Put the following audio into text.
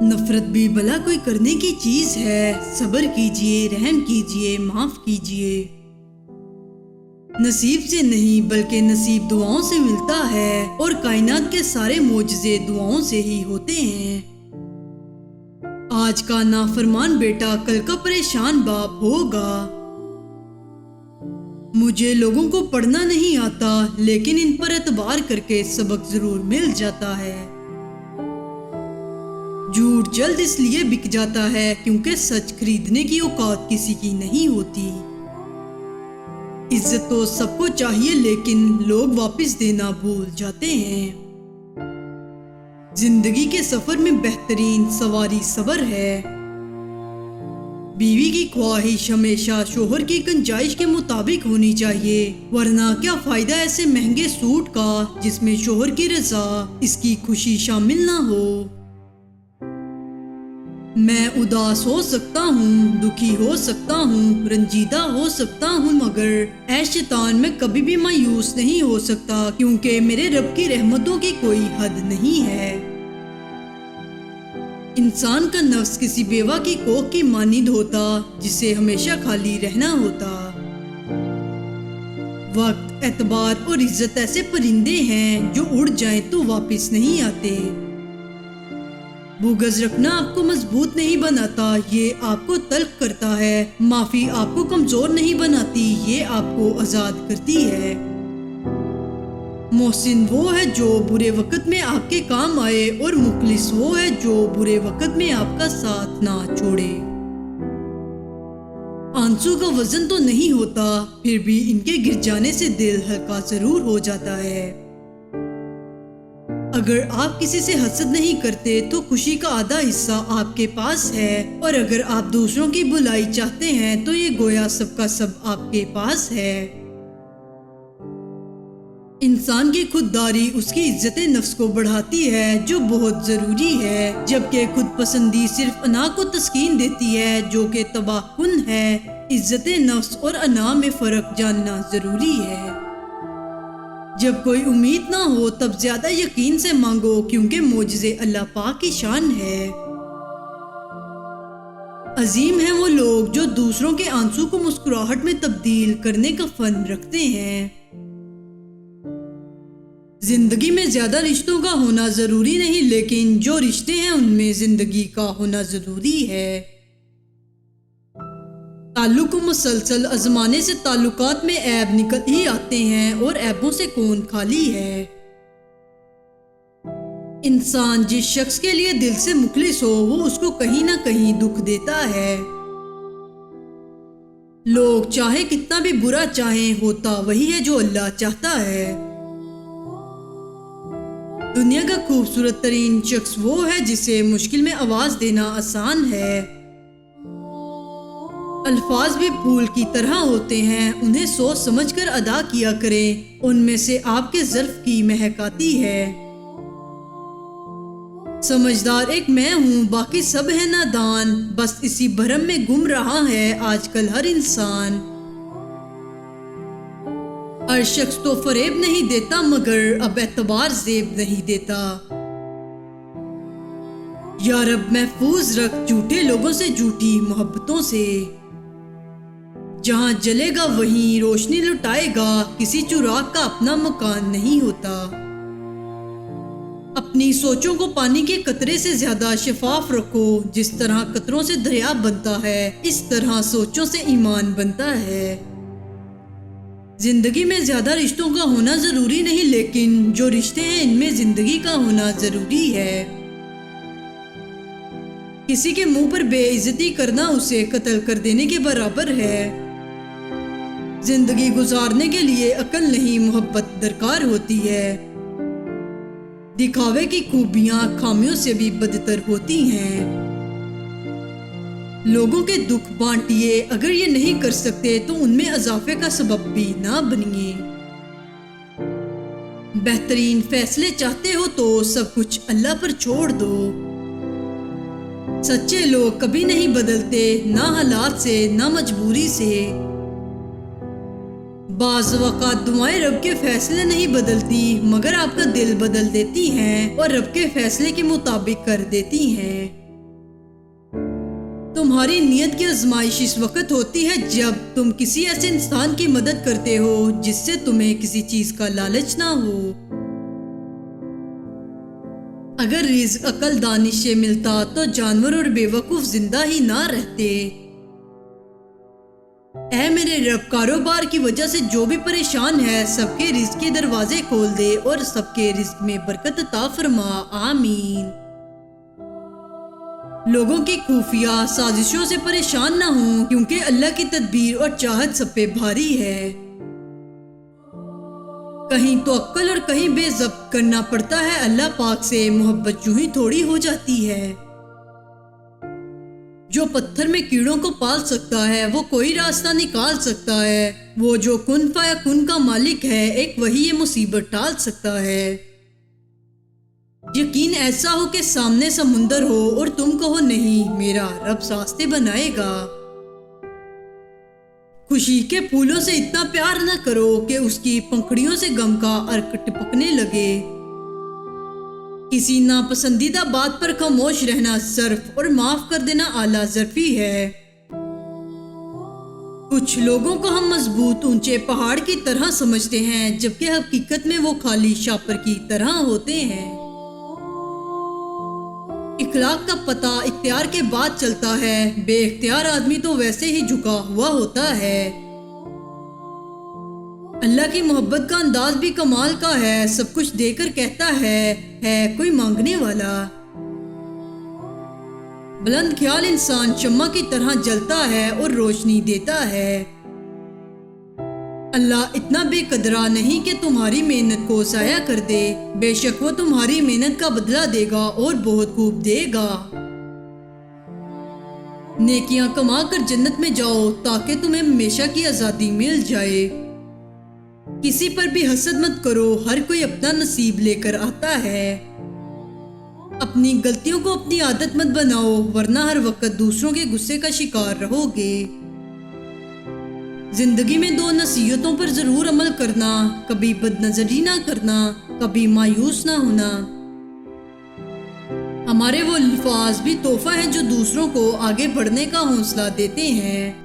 नफरत भी भला कोई करने की चीज है। सब्र कीजिए, रहम कीजिए, माफ कीजिए। नसीब से नहीं बल्कि नसीब दुआओं से मिलता है, और कायनात के सारे मोजज़े दुआओं से ही होते हैं। आज का नाफरमान बेटा कल का परेशान बाप होगा। मुझे लोगों को पढ़ना नहीं आता, लेकिन इन पर एतबार करके सबक जरूर मिल जाता है। झूठ जल्द इसलिए बिक जाता है क्योंकि सच खरीदने की औकात किसी की नहीं होती। इज्जत तो सबको चाहिए, लेकिन लोग वापस देना भूल जाते हैं। जिंदगी के सफर में बेहतरीन सवारी सब्र है। बीवी की ख्वाहिश हमेशा शोहर की गुंजाइश के मुताबिक होनी चाहिए, वरना क्या फायदा ऐसे महंगे सूट का जिसमें शोहर की रजा, इसकी खुशी शामिल ना हो। मैं उदास हो सकता हूँ, दुखी हो सकता हूँ, रंजीदा हो सकता हूँ, मगर ऐ शैतान मैं कभी भी मायूस नहीं हो सकता, क्योंकि मेरे रब की रहमतों की कोई हद नहीं है। इंसान का नफ्स किसी बेवा की कोख की मानिंद होता, जिसे हमेशा खाली रहना होता। वक्त, एतबार और इज्जत ऐसे परिंदे हैं जो उड़ जाएं तो वापस नहीं आते। बुग़्ज़ रखना आपको मजबूत नहीं बनाता, ये आपको तल्ख करता है। माफी आपको कमजोर नहीं बनाती, ये आपको आजाद करती है। मोहसिन वो है जो बुरे वक्त में आपके काम आए, और मुखलिस वो है जो बुरे वक्त में आपका साथ ना छोड़े। आंसू का वजन तो नहीं होता, फिर भी इनके गिर जाने से दिल हल्का जरूर हो जाता है। अगर आप किसी से हसद नहीं करते तो खुशी का आधा हिस्सा आपके पास है, और अगर आप दूसरों की बुराई चाहते हैं तो ये गोया सबका सब आपके पास है। इंसान की खुददारी उसकी इज्जत नफ्स को बढ़ाती है, जो बहुत जरूरी है, जबकि खुद पसंदी सिर्फ अना को तस्कीन देती है, जो कि तबाहकुन है। इज्जत नफ्स और अना में फर्क जानना जरूरी है। जब कोई उम्मीद ना हो तब ज्यादा यकीन से मांगो, क्योंकि मोजज़े अल्लाह पाक की शान है। अजीम हैं वो लोग जो दूसरों के आंसू को मुस्कुराहट में तब्दील करने का फन रखते हैं। जिंदगी में ज्यादा रिश्तों का होना जरूरी नहीं, लेकिन जो रिश्ते हैं उनमें जिंदगी का होना जरूरी है। ताल्लुक को मुसलसल आजमाने से ताल्लुकात में ऐब निकल ही आते हैं, और ऐबों से कौन खाली है। इंसान जिस शख्स के लिए दिल से मुखलिस हो, वो उसको कहीं ना कहीं दुख देता है। लोग चाहे कितना भी बुरा चाहें, होता वही है जो अल्लाह चाहता है। दुनिया का खूबसूरत तरीन शख्स वो है जिसे मुश्किल में आवाज देना आसान है। अल्फाज भी फूल की तरह होते हैं, उन्हें सोच समझ कर अदा किया करें। उनमें से आपके ज़र्फ की महक आती है। समझदार एक मैं हूँ, बाकी सब है नादान, बस इसी भरम में गुम रहा है आजकल हर इंसान। हर शख्स तो फरेब नहीं देता, मगर अब एतबार ज़ेब नहीं देता। या रब महफूज रख झूठे लोगों से, झूठी मोहब्बतों से। जहाँ जलेगा वहीं रोशनी लुटाएगा, किसी चुराग का अपना मकान नहीं होता। अपनी सोचों को पानी के कतरे से ज्यादा शफाफ रखो। जिस तरह कतरों से दरिया बनता है, इस तरह सोचों से ईमान बनता है। जिंदगी में ज्यादा रिश्तों का होना जरूरी नहीं, लेकिन जो रिश्ते हैं इनमें जिंदगी का होना जरूरी है। किसी के मुंह पर बेइज्जती करना उसे कत्ल कर देने के बराबर है। जिंदगी गुजारने के लिए अकल नहीं, मोहब्बत दरकार होती है। दिखावे की खूबियां खामियों से भी बदतर होती हैं। लोगों के दुख बांटिए, अगर ये नहीं कर सकते तो उनमें इजाफे का सबब भी ना बनिए। बेहतरीन फैसले चाहते हो तो सब कुछ अल्लाह पर छोड़ दो। सच्चे लोग कभी नहीं बदलते, ना हालात से ना मजबूरी से। बाज़ वक़्त दुआएं रब के फैसले नहीं बदलती, मगर आपका दिल बदल देती हैं और रब के फैसले के मुताबिक कर देती हैं। تمہاری نیت کی آزمائش اس وقت ہوتی ہے جب تم کسی ایسے انسان کی مدد کرتے ہو جس سے تمہیں کسی چیز کا لالچ نہ ہو۔ اگر رزق عقل دانش سے ملتا تو جانور اور بے وقوف زندہ ہی نہ رہتے۔ اے میرے رب، کاروبار کی وجہ سے جو بھی پریشان ہے سب کے رزق کے دروازے کھول دے اور سب کے رزق میں برکت عطا فرما، آمین۔ لوگوں کی خفیہ سازشوں سے پریشان نہ ہوں کیونکہ اللہ کی تدبیر اور چاہت سب پہ بھاری ہے۔ کہیں تو عقل اور کہیں بے ضبط کرنا پڑتا ہے، اللہ پاک سے محبت یوں ہی تھوڑی ہو جاتی ہے۔ جو پتھر میں کیڑوں کو پال سکتا ہے وہ کوئی راستہ نکال سکتا ہے، وہ جو کن فیکون کا مالک ہے ایک وہی یہ مصیبت ٹال سکتا ہے۔ یقین ایسا ہو کہ سامنے سمندر ہو اور تم کہو نہیں، میرا رب راستے بنائے گا۔ خوشی کے پھولوں سے اتنا پیار نہ کرو کہ اس کی پنکھڑیوں سے غم کا عرق ٹپکنے لگے۔ کسی ناپسندیدہ بات پر خاموش رہنا ظرف اور معاف کر دینا اعلیٰ ظرفی ہے۔ کچھ لوگوں کو ہم مضبوط اونچے پہاڑ کی طرح سمجھتے ہیں جبکہ حقیقت میں وہ خالی شاپر کی طرح ہوتے ہیں۔ اخلاق کا پتہ اختیار کے بعد چلتا ہے، بے اختیار آدمی تو ویسے ہی جھکا ہوا ہوتا ہے۔ اللہ کی محبت کا انداز بھی کمال کا ہے، سب کچھ دے کر کہتا ہے کوئی مانگنے والا۔ بلند خیال انسان شمع کی طرح جلتا ہے اور روشنی دیتا ہے۔ اللہ اتنا بے قدرہ نہیں کہ تمہاری محنت کو ضائع کر دے، بے شک وہ تمہاری محنت کا بدلہ دے گا اور بہت خوب دے گا۔ نیکیاں کما کر جنت میں جاؤ تاکہ تمہیں ہمیشہ کی آزادی مل جائے۔ کسی پر بھی حسد مت کرو، ہر کوئی اپنا نصیب لے کر آتا ہے۔ اپنی غلطیوں کو اپنی عادت مت بناؤ ورنہ ہر وقت دوسروں کے غصے کا شکار رہو گے۔ زندگی میں دو نصیحتوں پر ضرور عمل کرنا، کبھی بد نظری نہ کرنا، کبھی مایوس نہ ہونا۔ ہمارے وہ الفاظ بھی تحفہ ہیں جو دوسروں کو آگے بڑھنے کا حوصلہ دیتے ہیں۔